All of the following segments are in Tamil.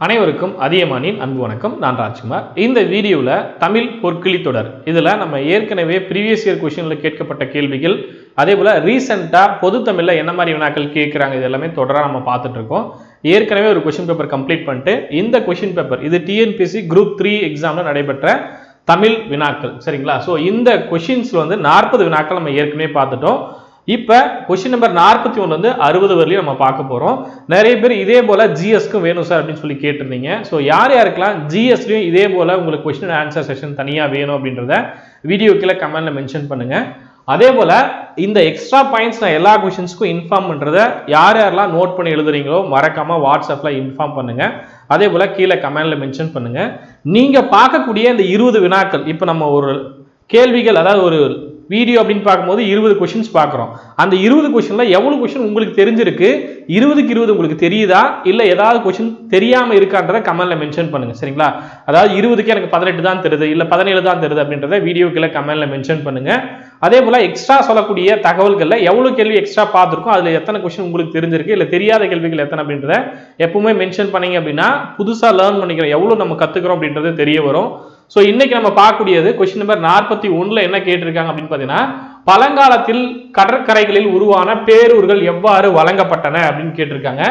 அனைவருக்கும் அதியமானின் அன்பு வணக்கம். நான் ராஜ்குமார். இந்த வீடியோவில் தமிழ் பொற்கிளி தொடர் இதில் நம்ம ஏற்கனவே ப்ரீவியஸ் இயர் கொஸ்டினில் கேட்கப்பட்ட கேள்விகள், அதே போல் ரீசெண்டாக பொது தமிழில் என்ன மாதிரி வினாக்கள் கேட்குறாங்க, இது எல்லாமே தொடராக நம்ம பார்த்துட்டு இருக்கோம். ஏற்கனவே ஒரு கொஸ்டின் பேப்பர் கம்ப்ளீட் பண்ணிட்டு இந்த கொஸ்டின் பேப்பர் இது டிஎன்பிஎஸ்சி குரூப் 3 எக்ஸாமில் நடைபெற்ற தமிழ் வினாக்கள். சரிங்களா? ஸோ இந்த கொஸ்டின்ஸில் வந்து 40 வினாக்கள் நம்ம ஏற்கனவே பார்த்துட்டோம். இப்போ கொஸ்டின் நம்பர் 41 வந்து 60 வரலையும் நம்ம பார்க்க போகிறோம். நிறைய பேர் இதே போல் ஜிஎஸ்க்கும் வேணும் சார் அப்படின்னு சொல்லி கேட்டிருந்தீங்க. ஸோ யார் யாருக்கெல்லாம் ஜிஎஸ்லையும் இதே போல் உங்களுக்கு கொஸ்டின் ஆன்சர் செஷன் தனியாக வேணும் அப்படின்றத வீடியோ கீழே கமெண்ட்ல மென்ஷன் பண்ணுங்கள். அதே போல் இந்த எக்ஸ்ட்ரா பாயிண்ட்ஸ் நான் எல்லா கொஸ்டின்ஸ்க்கும் இன்ஃபார்ம் பண்ணுறதை யார் யாரெல்லாம் நோட் பண்ணி எழுதுறீங்களோ மறக்காமல் வாட்ஸ்அப்பில் இன்ஃபார்ம் பண்ணுங்கள். அதே போல் கீழே கமெண்ட்ல மென்ஷன் பண்ணுங்கள். நீங்கள் பார்க்கக்கூடிய இந்த 20 வினாக்கள், இப்போ நம்ம ஒரு கேள்விகள், அதாவது ஒரு வீடியோ அப்படின்னு பார்க்கும்போது 20 கொஸ்டின்ஸ் பார்க்குறோம். அந்த 20 கொஸ்டின்ல எவ்வளவு கொஸ்டின் உங்களுக்கு தெரிஞ்சிருக்கு, 20க்கு 20 உங்களுக்கு தெரியுதா, இல்லை ஏதாவது கொஸ்டின் தெரியாமல் இருக்கான்றதை கமெண்ட்ல மென்ஷன் பண்ணுங்க. சரிங்களா? அதாவது 20க்கு எனக்கு 18 தான் தெரியுது, இல்லை 17 தான் தெரியுது அப்படின்றத வீடியோக்குள்ள கமெண்ட்ல மென்ஷன் பண்ணுங்க. அதே போல எக்ஸ்ட்ரா சொல்லக்கூடிய தகவல்கள்ல எவ்வளவு கேள்வி எக்ஸ்ட்ரா பார்த்துருக்கோம், அதுல எத்தனை கொஸ்டின் உங்களுக்கு தெரிஞ்சிருக்கு, இல்லை தெரியாத கேள்விகள் எத்தனை அப்படின்றத எப்பவுமே மென்ஷன் பண்ணீங்க அப்படின்னா புதுசா லேர்ன் பண்ணிக்கிறோம், எவ்வளவு நம்ம கத்துக்கிறோம் அப்படின்றது தெரிய வரும். ஸோ இன்னைக்கு நம்ம பார்க்கக்கூடியது கொஸ்டின் நம்பர் 41 என்ன கேட்டிருக்காங்க அப்படின்னு பார்த்தீங்கன்னா, பழங்காலத்தில் கடற்கரைகளில் உருவான பேரூர்கள் எவ்வாறு வழங்கப்பட்டன அப்படின்னு கேட்டிருக்காங்க.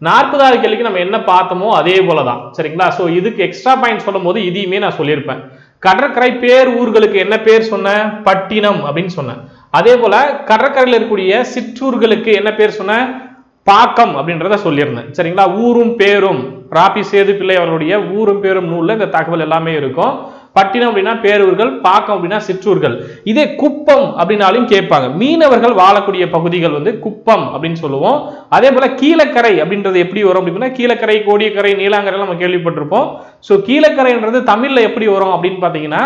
40வது கேள்விக்கு நம்ம என்ன பார்த்தோமோ அதே போலதான். சரிங்களா? ஸோ இதுக்கு எக்ஸ்ட்ரா பாயிண்ட் சொல்லும் போது இதையுமே நான் சொல்லியிருப்பேன். கடற்கரை பேர் ஊர்களுக்கு என்ன பேர் சொன்னேன்? பட்டினம் அப்படின்னு சொன்னேன். அதே போல கடற்கரையில் இருக்கக்கூடிய சிற்றூர்களுக்கு என்ன பேர் சொன்னேன்? பாக்கம் அப்படின்றத சொல்லியிருந்தேன். சரிங்களா? ஊரும் பேரும் ராபி சேது பிள்ளை அவர்களுடைய ஊரும் பேரும் நூல்ல இந்த தகவல் எல்லாமே இருக்கும். பட்டினம் அப்படின்னா பேரூர்கள், பாக்கம் அப்படின்னா சிற்றூர்கள். இதே குப்பம் அப்படின்னாலும் கேட்பாங்க. மீனவர்கள் வாழக்கூடிய பகுதிகள் வந்து குப்பம் அப்படின்னு சொல்லுவோம். அதே போல கீழக்கரை அப்படின்றது எப்படி வரும் அப்படின்னா, கீழக்கரை, கோடியக்கரை, நீலாங்கரை நம்ம கேள்விப்பட்டிருப்போம். ஸோ கீழக்கரைன்றது தமிழ்ல எப்படி வரும் அப்படின்னு பாத்தீங்கன்னா,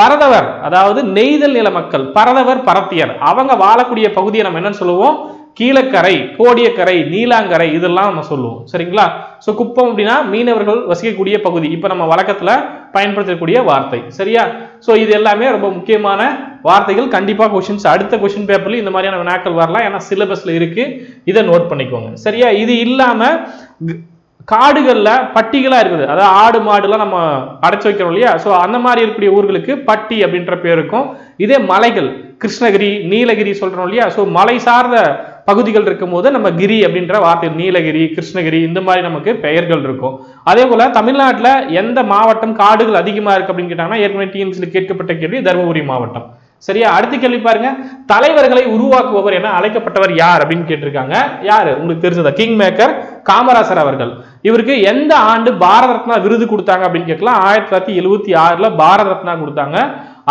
பரதவர், அதாவது நெய்தல் நில மக்கள், பரதவர் பரத்தியர், அவங்க வாழக்கூடிய பகுதியை நம்ம என்னன்னு சொல்லுவோம்? கீழக்கரை, கோடியக்கரை, நீலாங்கரை, இதெல்லாம் நம்ம சொல்லுவோம். சரிங்களா? சோ குப்பம் அப்படின்னா மீனவர்கள் வசிக்கக்கூடிய பகுதி, இப்ப நம்ம வழக்கத்துல பயன்படுத்தக்கூடிய வார்த்தை. சரியா? சோ இது எல்லாமே ரொம்ப முக்கியமான வார்த்தைகள். கண்டிப்பா கொஸ்டின்ஸ் அடுத்த கொஸ்டின் பேப்பர்ல இந்த மாதிரியான வினாக்கள் வரலாம், ஏன்னா சிலபஸ்ல இருக்கு. இதை நோட் பண்ணிக்கோங்க. சரியா? இது இல்லாம காடுகள்ல பட்டிகளா இருக்குது, அதாவது ஆடு மாடுலாம் நம்ம அடைச்சு வைக்கிறோம் இல்லையா? சோ அந்த மாதிரி இருக்கக்கூடிய ஊர்களுக்கு பட்டி அப்படின்ற பேர் இருக்கும். இதே மலைகள், கிருஷ்ணகிரி, நீலகிரி சொல்றோம் இல்லையா? சோ மலை சார்ந்த பகுதிகள் இருக்கும் போது நம்ம கிரி அப்படின்ற வார்த்தை, நீலகிரி, கிருஷ்ணகிரி, இந்த மாதிரி நமக்கு பெயர்கள் இருக்கும். அதே போல தமிழ்நாட்டுல எந்த மாவட்டம் காடுகள் அதிகமா இருக்கு அப்படின்னு கேட்டாங்கன்னா, ஏற்கனவே டிஎன்பிஎஸ்சில கேட்கப்பட்ட கேள்வி தருமபுரி மாவட்டம். சரியா? அடுத்த கேள்வி பாருங்க, தலைவர்களை உருவாக்குபவர் என அழைக்கப்பட்டவர் யார் அப்படின்னு கேட்டிருக்காங்க. யாரு உங்களுக்கு தெரிஞ்சதா? கிங் மேக்கர் காமராசர் அவர்கள். இவருக்கு எந்த ஆண்டு பாரத ரத்னா விருது கொடுத்தாங்க அப்படின்னு கேட்கலாம். 1976ல பாரத ரத்னா கொடுத்தாங்க.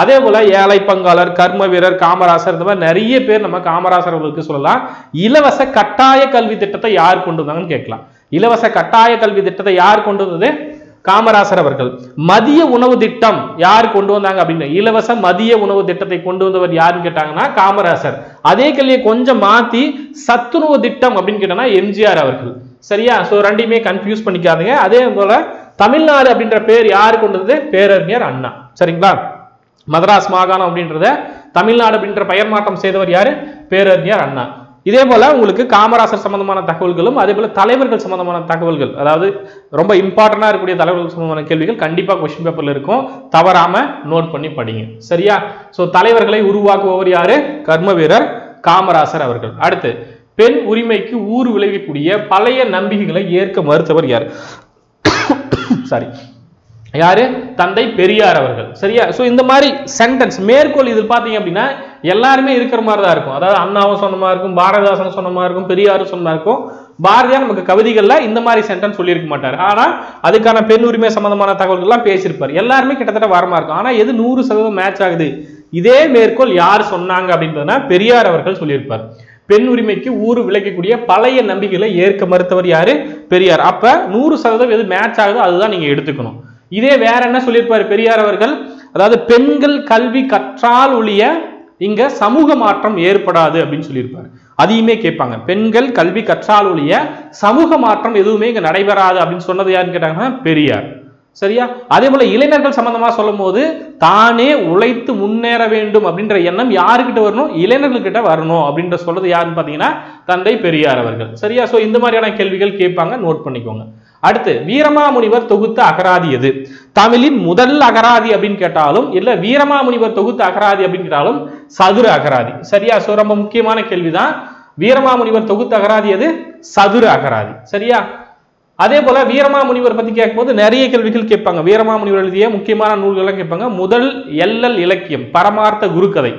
அதே போல ஏழை பங்காளர், கர்ம வீரர், காமராசர், இந்த மாதிரி நிறைய பேர் நம்ம காமராசர் அவர்களுக்கு சொல்லலாம். இலவச கட்டாய கல்வி திட்டத்தை யார் கொண்டு வந்தாங்கன்னு கேட்கலாம். இலவச கட்டாய கல்வி திட்டத்தை யார் கொண்டு வந்தது? காமராசர் அவர்கள். மதிய உணவு திட்டம் யார் கொண்டு வந்தாங்க அப்படின்னு, இலவச மதிய உணவு திட்டத்தை கொண்டு வந்தவர் யாருன்னு கேட்டாங்கன்னா காமராசர். அதே கேள்வியை கொஞ்சம் மாத்தி சத்துணவு திட்டம் அப்படின்னு கேட்டாங்கன்னா எம்ஜிஆர் அவர்கள். சரியா? சோ ரெண்டையுமே கன்ஃபியூஸ் பண்ணிக்காதீங்க. அதே போல தமிழ்நாடு அப்படின்ற பேர் யாரு கொண்டு வந்தது? பேரறிஞர் அண்ணா. சரிங்களா? மதராஸ் மாகாணம் அப்படின்றத தமிழ்நாடு அப்படின்ற பெயர் மாற்றம் செய்தவர் யாரு? பேரறிஞர் அண்ணா. இதே போல உங்களுக்கு காமராசர் சம்பந்தமான தகவல்களும், அதே போல தலைவர்கள் சம்பந்தமான தகவல்கள், அதாவது ரொம்ப இம்பார்ட்டன்டா இருக்கக்கூடிய தலைவர்கள் சம்பந்தமான கேள்விகள் கண்டிப்பா கொஸ்டின் பேப்பர்ல இருக்கும். தவறாம நோட் பண்ணி படிங்க. சரியா? சோ தலைவர்களை உருவாக்குபவர் யாரு? கர்ம வீரர் காமராசர் அவர்கள். அடுத்து, பெண் உரிமைக்கு ஊறு விளைவிக்கூடிய பழைய நம்பிக்கைகளை ஏற்க மறுத்தவர் யாரு? சாரி, யாரு? தந்தை பெரியார் அவர்கள். சரியா? சோ இந்த மாதிரி சென்டென்ஸ் மேற்கோள் இதில் பாத்தீங்க அப்படின்னா எல்லாருமே இருக்கிற மாதிரி தான் இருக்கும். அதாவது அண்ணாவும் சொன்ன மாதிரி இருக்கும், பாரதிதாசன் சொன்ன மாதிரி இருக்கும், பெரியாரும் சொன்ன மாதிரி இருக்கும். பாரதியார் நமக்கு கவிதைகள்ல இந்த மாதிரி சென்டென்ஸ் சொல்லியிருக்க மாட்டார். ஆனா அதுக்கான பெண் உரிமை சம்பந்தமான தகவல்கள் எல்லாம் பேசியிருப்பார். எல்லாருமே கிட்டத்தட்ட வரமா இருக்கும். ஆனா எது 100% மேட்ச் ஆகுது, இதே மேற்கோள் யார் சொன்னாங்க அப்படின்றதுனா பெரியார் அவர்கள் சொல்லியிருப்பார். பெண் உரிமைக்கு ஊறு விளைக்கக்கூடிய பழைய நம்பிக்கைகளை ஏற்க மறுத்தவர் யாரு? பெரியார். அப்ப 100% எது மேட்ச் ஆகுதோ அதுதான் நீங்க எடுத்துக்கணும். இதே வேற என்ன சொல்லியிருப்பாரு பெரியார் அவர்கள்? அதாவது பெண்கள் கல்வி கற்றால் ஒழிய இங்க சமூக மாற்றம் ஏற்படாது அப்படின்னு சொல்லியிருப்பாரு. அதையுமே கேட்பாங்க. பெண்கள் கல்வி கற்றால் ஒழிய சமூக மாற்றம் எதுவுமே இங்க நடைபெறாது அப்படின்னு சொன்னது யாருன்னு கேட்டாங்கன்னா பெரியார். சரியா? அதே போல இளைஞர்கள் சம்பந்தமா சொல்லும் போது தானே உழைத்து முன்னேற வேண்டும் அப்படின்ற எண்ணம் யாருக்கிட்ட வரணும்? இளைஞர்கள்கிட்ட வரணும் அப்படின்ற சொல்றது யாருன்னு பாத்தீங்கன்னா தந்தை பெரியார் அவர்கள். சரியா? சோ இந்த மாதிரியான கேள்விகள் கேட்பாங்க, நோட் பண்ணிக்கோங்க. அடுத்து வீரமாமுனிவர் தொகுத்த அகராதி எது? தமிழின் முதல் அகராதி அப்படின்னு கேட்டாலும் இல்ல வீரமாமுனிவர் தொகுத்த அகராதி அப்படின்னு கேட்டாலும் சதுர அகராதி. சரியா? சோ ரொம்ப முக்கியமான கேள்விதான். வீரமாமுனிவர் தொகுத்த அகராதி எது? சதுர அகராதி. சரியா? அதே போல வீரமாமுனிவர் பத்தி கேட்கும்போது நிறைய கேள்விகள் கேட்பாங்க. வீரமாமுனிவர் எழுதிய முக்கியமான நூல்கள் கேட்பாங்க. முதல் எல்லல் இலக்கியம், பரமார்த்த குருக்கதை.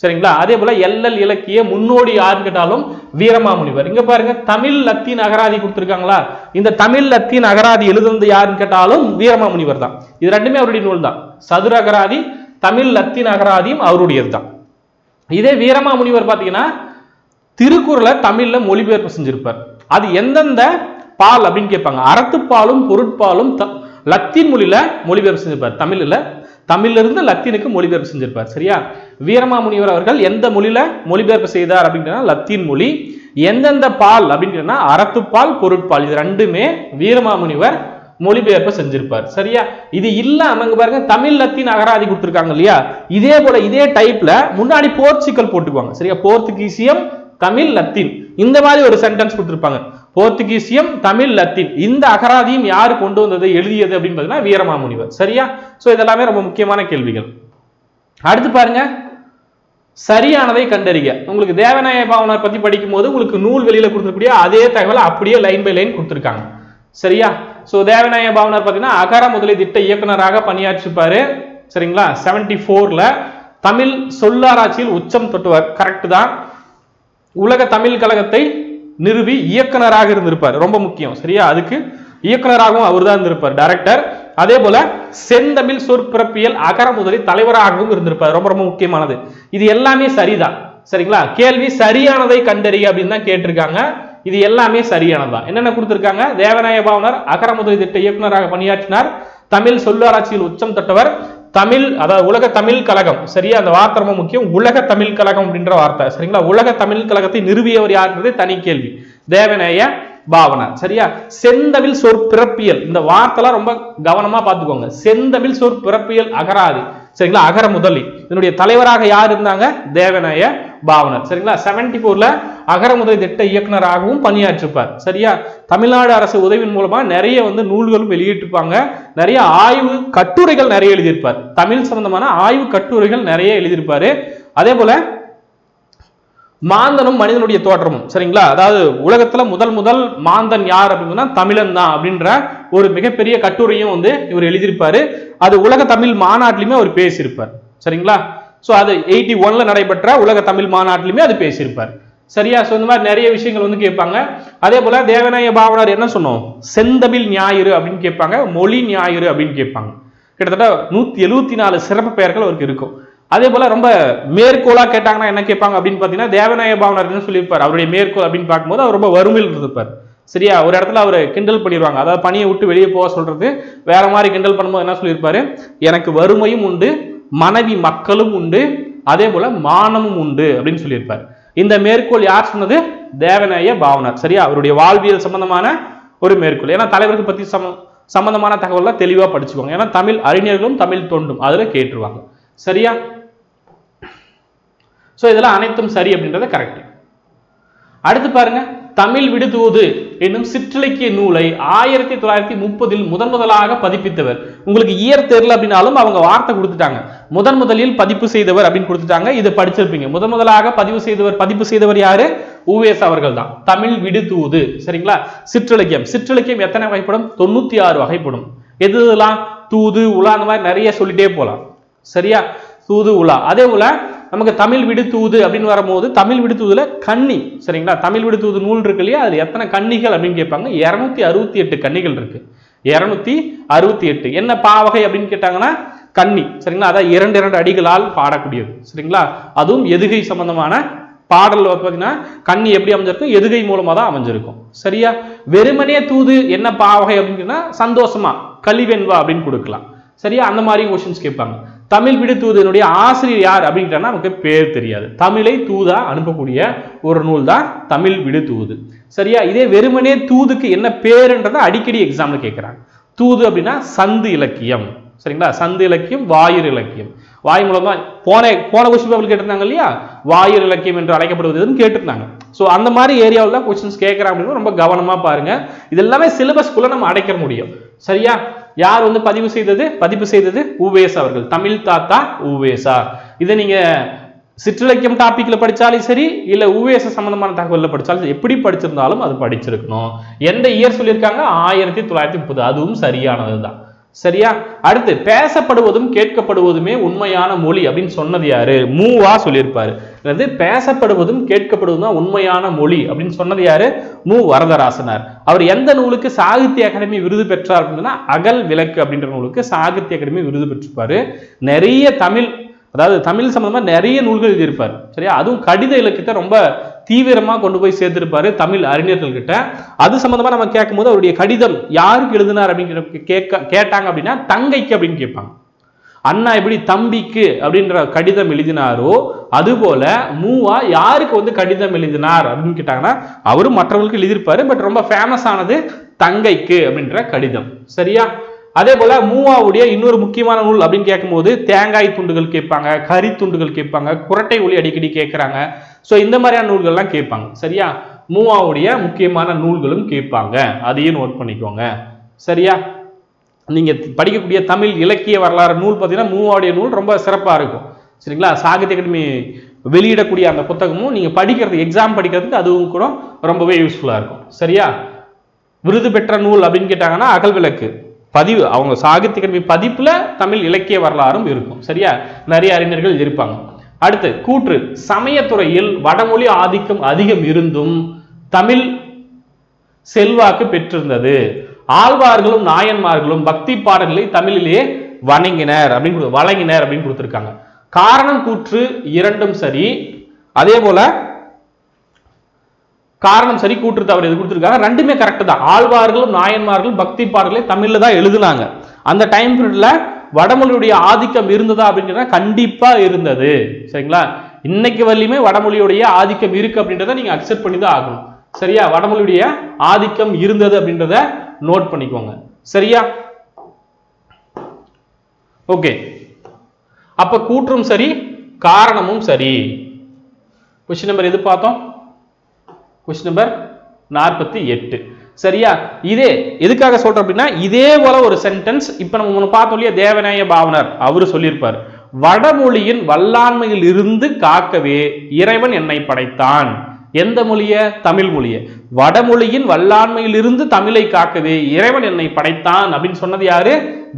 சரிங்களா? அதே போல எல்லல் இலக்கிய முன்னோடி யாருன்னு கேட்டாலும் வீரமாமுனிவர். இங்க பாருங்க தமிழ் லத்தீன் அகராதி கொடுத்திருக்காங்களா? இந்த தமிழ் லத்தீன் அகராதி எழுதுனது யாருன்னு கேட்டாலும் வீரமாமுனிவர் தான். இது ரெண்டுமே அவருடைய நூல் தான். சதுர அகராதி, தமிழ் லத்தீன் அகராதியும் அவருடையது தான். இதே வீரமாமுனிவர் பாத்தீங்கன்னா திருக்குறளை தமிழ்ல மொழிபெயர்ப்பு செஞ்சிருப்பார். அது எந்தெந்த பால் அப்படின்னு கேட்பாங்க. அறத்துப்பாலும் பொருட்பாலும் லத்தீன் மொழியில மொழிபெயர்ப்பு செஞ்சிருப்பார். தமிழ்ல இருந்து லத்தீனுக்கு மொழிபெயர்ப்பு செஞ்சிருப்பார். சரியா? வீரமாமுனிவர் அவர்கள் எந்த மொழியில மொழிபெயர்ப்பு செய்தார் அப்படின்னா லத்தீன் மொழி. எந்தெந்த பால் அப்படின்னா அறத்துப்பால் பொருட்பால், இது ரெண்டுமே வீரமாமுனிவர் மொழிபெயர்ப்பு செஞ்சிருப்பார். சரியா? இது இல்லாம அங்க பாருங்க தமிழ் லத்தீன் அகராதி கொடுத்திருக்காங்க இல்லையா? இதே போல இதே டைப்ல முன்னாடி போர்ச்சுகல் போட்டுக்குவாங்க. சரியா? போர்த்துகீசியம் தமிழ் லத்தீன் இந்த மாதிரி ஒரு சென்டென்ஸ் கொடுத்திருப்பாங்க. போர்த்துகீசியம் தமிழ் லத்தீன் இந்த அகராதியும் யாரு கொண்டு வந்தது எழுதியது அப்படின்னு பாத்தீங்கன்னா வீரமாமுனிவர். சரியா? சோ இதெல்லாமே ரொம்ப முக்கியமான கேள்விகள். அடுத்து பாருங்க சரியானதை கண்டறிக. உங்களுக்கு தேவநாய பாவனர் பத்தி படிக்கும் போது உங்களுக்கு நூல் வெளியில கொடுத்திருக்கக்கூடிய அதே தகவலை அப்படியே லைன் பை லைன் கொடுத்திருக்காங்க. சரியா? சோ தேவநாய பாவனர் பாத்தீங்கன்னா அகர முதலி திட்ட இயக்குனராக பணியாற்றிருப்பாரு. சரிங்களா? 74ல தமிழ் சொல்லாராய்ச்சியில் உச்சம் தொட்டுவார். கரெக்ட் தான். உலக தமிழ் கழகத்தை நிறுவி இயக்குனராக இருந்திருப்பார். ரொம்ப முக்கியம். சரியா? அதுக்கு இயக்குனராகவும் அவர் தான் இருந்திருப்பார், டைரக்டர். அதே போல செந்தமிழ் சொற்பிறப்பியல் அகர முதலி தலைவராகவும் இருந்திருப்பார். ரொம்ப ரொம்ப முக்கியமானது. இது எல்லாமே சரிதான். சரிங்களா? கேள்வி சரியானதை கண்டறிய அப்படின்னு தான் கேட்டிருக்காங்க. இது எல்லாமே சரியானதான். என்னென்ன கொடுத்திருக்காங்க? தேவநாய பாவனர் அகர முதலி திட்ட இயக்குனராக பணியாற்றினார். தமிழ் சொல்லாராய்ச்சியில் உச்சம் தொட்டவர். தமிழ் அதாவது உலக தமிழ் கழகம். சரியா? அந்த வார்த்தை ரொம்ப முக்கியம். உலக தமிழ் கழகம் அப்படின்ற வார்த்தை. சரிங்களா? உலக தமிழ் கழகத்தை நிறுவியவர் யாருன்றது தனி கேள்வி. தேவநாய பாவனர். சரியா? செந்தமிழ் சொற்பிறப்பியல் இந்த வார்த்தைலாம் ரொம்ப கவனமா பார்த்துக்கோங்க. செந்தமிழ் சொற்பிறப்பியல் அகராதி. சரிங்களா? அகர முதலி இதனுடைய தலைவராக யார் இருந்தாங்க? தேவநாய பாவனர். சரிங்களா? 74ல அகர முதலி திட்ட இயக்குனராகவும் பணியாற்றிருப்பார். சரியா? தமிழ்நாடு அரசு உதவியின் மூலமா நிறைய நூல்களும் வெளியிட்டிருப்பாங்க. நிறைய ஆய்வு கட்டுரைகள் நிறைய எழுதியிருப்பார். தமிழ் சம்பந்தமான ஆய்வு கட்டுரைகள் நிறைய எழுதியிருப்பாரு. அதே போல மாந்தனும் மனிதனுடைய தோற்றமும். சரிங்களா? அதாவது உலகத்துல முதல் மாந்தன் யார் அப்படின்னா தமிழன் தான் அப்படின்ற ஒரு மிகப்பெரிய கட்டுரையும் இவர் எழுதியிருப்பாரு. அது உலக தமிழ் மாநாட்டிலுமே அவர் பேசியிருப்பார். சரிங்களா? சோ அது 81ல நடைபெற்ற உலக தமிழ் மாநாட்டிலுமே அது பேசியிருப்பார். சரியா? சோ இந்த மாதிரி நிறைய விஷயங்கள் கேட்பாங்க. அதே போல தேவநாய பாவனர் என்ன சொன்னோம்? செந்தமிழ் ஞாயிறு அப்படின்னு கேட்பாங்க, மொழி ஞாயிறு அப்படின்னு கேட்பாங்க. கிட்டத்தட்ட 174 சிறப்பு பெயர்கள் அவருக்கு இருக்கும். அதே போல ரொம்ப மேற்கோளா கேட்டாங்கன்னா என்ன கேட்பாங்க அப்படின்னு பாத்தீங்கன்னா தேவநாய பாவனர் என்ன சொல்லியிருப்பார்? அவருடைய மேற்கோள் அப்படின்னு பார்க்கும்போது அவர் ரொம்ப வறுமையில் இருந்திருப்பார். சரியா? ஒரு இடத்துல அவர் கிண்டல் பண்ணிடுவாங்க. அதாவது பணியை விட்டு வெளியே போக சொல்றது வேற மாதிரி கிண்டல் பண்ணும்போது என்ன சொல்லியிருப்பாரு? எனக்கு வறுமையும் உண்டு, மனைவி மக்களும் உண்டு, அதே போல மானமும் உண்டு அப்படின்னு சொல்லியிருப்பார். இந்த மேற்கோள் யார் சொன்னது? தேவநாய பாவனர். சரியா? அவருடைய வாழ்வியல் சம்பந்தமான ஒரு மேற்கோள். ஏன்னா தலைவர்கள் பத்தி சம்பந்தமான தகவல்லாம் தெளிவா படிச்சுக்கோங்க. ஏன்னா தமிழ் அறிஞர்களும் தமிழ் தொண்டும் அதுல கேட்டுருவாங்க. சரியா? சோ இதெல்லாம் அனைத்தும் சரி அப்படின்றது கரெக்ட். அடுத்து பாருங்க தமிழ் விடுதூது என்னும் சிற்றிலக்கிய நூலை 1930 முதலாக பதிப்பித்தவர். உங்களுக்கு இயர் தெரியல அப்படின்னாலும் அவங்க வார்த்தை கொடுத்துட்டாங்க. முதலில் பதிப்பு செய்தவர் அப்படின்னு கொடுத்துட்டாங்க. இதை படிச்சிருப்பீங்க. முதலாக பதிப்பு செய்தவர் யாரு? உவேஸ் அவர்கள் தான். தமிழ் விடுதூது. சரிங்களா? சிற்றிலக்கியம் எத்தனை வகைப்படும்? 96 வகைப்படும். எதுலாம்? தூது, உலா, அந்த மாதிரி நிறைய சொல்லிட்டே போலாம். சரியா? தூது, உலா. அதே போல நமக்கு தமிழ் விடுதூது அப்படின்னு வரும்போது தமிழ் விடுதூதுல கன்னி. சரிங்களா? தமிழ் விடுதூது நூல் இருக்கு இல்லையா? அது எத்தனை கன்னிகள் அப்படின்னு கேட்பாங்க. 268 கன்னிகள் இருக்கு. 268 என்ன பாவகை அப்படின்னு கேட்டாங்கன்னா கன்னி. சரிங்களா? அதான் 2 அடிகளால் பாடக்கூடியது. சரிங்களா? அதுவும் எதுகை சம்பந்தமான பாடல் பார்த்தீங்கன்னா கன்னி எப்படி அமைஞ்சிருக்கும்? எதுகை மூலமா தான் அமைஞ்சிருக்கும். சரியா? வெறுமனே தூது என்ன பாவகை அப்படின்னா சந்தோஷமா கலிவெண்வா அப்படின்னு கொடுக்கலாம். சரியா? அந்த மாதிரி கொஸ்டின்ஸ் கேட்பாங்க. தமிழ் விடுதூதனுடைய ஆசிரியர் யார் அப்படின்னா நமக்கு பேர் தெரியாது. தமிழை தூதா அனுப்பக்கூடிய ஒரு நூல் தான் தமிழ் விடுதூது. சரியா? இதே வெறுமனே தூதுக்கு என்ன பேருன்றதை அடிக்கடி எக்ஸாம்ல கேட்கிறாங்க. தூது அப்படின்னா சந்து இலக்கியம். சரிங்களா? சந்து இலக்கியம், வாயுர் இலக்கியம். வாய் மூலமா போன கொஸ்டின் பேப்பர் கேட்டிருந்தாங்க இல்லையா, வாயுர் இலக்கியம் என்று அழைக்கப்படுவதுன்னு கேட்டிருந்தாங்க. ஸோ அந்த மாதிரி ஏரியாவில் தான் கொஸ்டின்ஸ் கேட்கறாங்க அப்படின்னு ரொம்ப கவனமா பாருங்க. இது எல்லாமே சிலபஸ்குள்ள நம்ம அடைக்க முடியும். சரியா? யார் வந்து பதிப்பு செய்தது உவேசா அவர்கள், தமிழ் தாத்தா உவேசா. இதை நீங்க சிற்றிலக்கியம் டாபிக்ல படிச்சாலும் சரி, இல்ல உவேச சம்பந்தமான தகவல்ல படிச்சாலும், எப்படி படிச்சிருந்தாலும் அது படிச்சிருக்கணும். எந்த இயர் சொல்லியிருக்காங்க? 1930. அதுவும் சரியானதுதான். சரியா? அடுத்து பேசப்படுவதும் கேட்கப்படுவதுமே உண்மையான மொழி அப்படின்னு சொன்னது யாரு? மூவா சொல்லியிருப்பாரு. பேசப்படுவதும் கேட்கப்படுவதும் தான் உண்மையான மொழி அப்படின்னு சொன்னது யாரு? மு வரதராசனார். அவர் எந்த நூலுக்கு சாகித்ய அகாடமி விருது பெற்றார் அப்படின்னா அகல் விளக்கு அப்படின்ற நூலுக்கு சாகித்ய அகாடமி விருது பெற்றிருப்பாரு. நிறைய தமிழ் சம்பந்தமா நிறைய நூல்கள் எழுதியிருப்பார். சரியா? அதுவும் கடித இலக்கியத்தை ரொம்ப தீவிரமா கொண்டு போய் சேர்த்திருப்பாரு தமிழ் அறிஞர்கள் கிட்ட. அது சம்பந்தமா நம்ம கேட்கும் போது அவருடைய கடிதம் யாருக்கு எழுதினார் அப்படின்னு கேட்டாங்க அப்படின்னா தங்கைக்கு அப்படின்னு கேட்பாங்க. அண்ணா எப்படி தம்பிக்கு அப்படின்ற கடிதம் எழுதினாரோ அது போல மூவா யாருக்கு வந்து கடிதம் எழுதினார் அப்படின்னு கேட்டாங்கன்னா அவரும் மற்றவர்களுக்கு எழுதியிருப்பாரு. பட் ரொம்ப ஃபேமஸ் ஆனது தங்கைக்கு அப்படின்ற கடிதம். சரியா? அதே போல மூவாவுடைய இன்னொரு முக்கியமான நூல் அப்படின்னு கேட்கும்போது தேங்காய் துண்டுகள் கேட்பாங்க, கறி துண்டுகள் கேட்பாங்க, குரட்டை ஒலி அடிக்கடி கேட்கிறாங்க. ஸோ இந்த மாதிரியான நூல்கள்லாம் கேட்பாங்க. சரியா? மூவாவுடைய முக்கியமான நூல்களும் கேட்பாங்க. அதையும் நோட் பண்ணிக்கோங்க. சரியா? நீங்க படிக்கக்கூடிய தமிழ் இலக்கிய வரலாறு நூல் பார்த்தீங்கன்னா மூவாவுடைய நூல் ரொம்ப சிறப்பா இருக்கும். சரிங்களா? சாகித்ய அகாடமி வெளியிடக்கூடிய அந்த புத்தகமும் நீங்க படிக்கிறது, எக்ஸாம் படிக்கிறதுக்கு அதுவும் கூட ரொம்பவே யூஸ்ஃபுல்லா இருக்கும். சரியா? விருது பெற்ற நூல் அப்படின்னு கேட்டாங்கன்னா அகல் விளக்கு பதிவு, அவங்க சாகித்ய அகாடமி பதிப்புல தமிழ் இலக்கிய வரலாறும் இருக்கும். சரியா? நிறைய அறிஞர்கள் இருப்பாங்க. அடுத்து கூற்று, சமயத்துறையில் வடமொழி ஆதிக்கம் அதிகம் இருந்தும் தமிழ் செல்வாக்கு பெற்றிருந்தது. ஆழ்வார்களும் நாயன்மார்களும் பக்தி பாடல்களை தமிழிலேயே வழங்கினர் அப்படின்னு கொடுத்திருக்காங்க. காரணம் கூற்று இரண்டும் சரி. அதே போல காரணம் சரி, கூற்று தவறு இது கொடுத்திருக்காங்க. ரெண்டுமே கரெக்ட் தான். ஆழ்வார்களும் நாயன்மார்களும் பக்தி பாடல்களை தமிழ்ல தான் எழுதுனாங்க. அந்த டைம் பீரியட்ல வடமொழியுடைய ஆதிக்கம் இருந்ததா அப்படின்னா கண்டிப்பா இருந்தது. சரிங்களா? இன்னைக்கு வரையுமே வடமொழியுடைய ஆதிக்கம் இருக்கு அப்படின்றத நீங்க அக்செப்ட் பண்ணி தான் ஆகணும். சரியா? வடமொழியுடைய ஆதிக்கம் இருந்தது அப்படின்றத நோட் பண்ணிக்கோங்க. சரியா? ஓகே, அப்ப கூற்றும் சரி, காரணமும் சரி. கொஸ்டின் நம்பர் எது பார்த்தோம்? Question number 48. சரியா? இதே எதுக்காக சொல்றோம் அப்படின்னா இதே போல ஒரு சென்டென்ஸ் இப்ப நம்ம பார்த்தோம் இல்லையா, தேவநேய பாவனர் அவரு சொல்லியிருப்பார், வடமொழியின் வல்லாண்மையில் இருந்து காக்கவே இறைவன் என்னை படைத்தான். எந்த மொழிய? தமிழ் மொழிய. வடமொழியின் வல்லாண்மையில் இருந்து தமிழை காக்கவே இறைவன் என்னை படைத்தான் அப்படின்னு சொன்னது யாரு?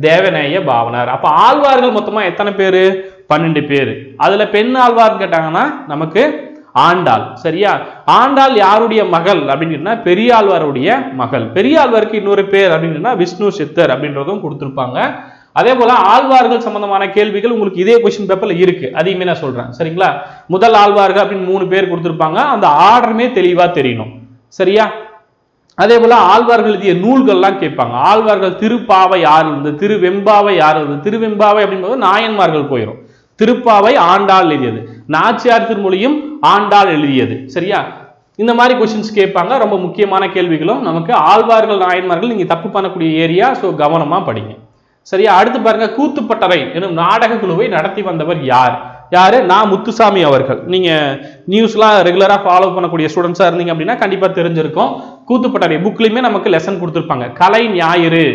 தேவநேய பாவனர். அப்ப ஆழ்வார்கள் மொத்தமா எத்தனை பேரு? 12 பேரு. அதுல பெண் ஆழ்வார் கேட்டாங்கன்னா நமக்கு ஆண்டாள். சரியா? ஆண்டாள் யாருடைய மகள் அப்படின்னா பெரியாழ்வாருடைய மகள். பெரியாழ்வாருக்கு இன்னொரு பேர் அப்படின்னா விஷ்ணு சித்தர் அப்படின்றதும் கொடுத்திருப்பாங்க. அதே போல ஆழ்வார்கள் சம்பந்தமான கேள்விகள் உங்களுக்கு இதே கொஸ்டின் பேப்பர்ல இருக்கு, அதையுமே நான் சொல்றேன். சரிங்களா? முதல் ஆழ்வார்கள் அப்படின்னு 3 பேர் கொடுத்திருப்பாங்க. அந்த ஆர்டருமே தெளிவா தெரியணும். சரியா? அதே போல ஆழ்வார்கள் எழுதிய நூல்கள்லாம் கேட்பாங்க. ஆழ்வார்கள் திருப்பாவை யார் எழுது, திருவெம்பாவை யார் எழுது? திருவெம்பாவை அப்படிங்கும்போது நாயன்மார்கள் போயிடும். திருப்பாவை ஆண்டாள் எழுதியது, நாச்சியார் திருமொழியும் ஆண்டாள் எழுதியது. சரியா? இந்த மாதிரி கொஸ்டின்ஸ் கேட்பாங்க. ரொம்ப முக்கியமான கேள்விகளும் நமக்கு ஆழ்வார்கள் நாயன்மார்கள் நீங்க தப்பு பண்ணக்கூடிய ஏரியா. ஸோ கவனமா படிங்க. சரியா? அடுத்து பாருங்க, கூத்துப்பட்டறை எனும் நாடக குழுவை நடத்தி வந்தவர் யார்? யாரு? நான் முத்துசாமி அவர்கள். நீங்க நியூஸ்லாம் ரெகுலரா ஃபாலோ பண்ணக்கூடிய ஸ்டூடெண்ட்ஸா இருந்தீங்க அப்படின்னா கண்டிப்பா தெரிஞ்சிருக்கும். கூத்துப்பட்டறை புக்லயுமே நமக்கு லெசன் கொடுத்திருப்பாங்க. கலை ஞாயிறு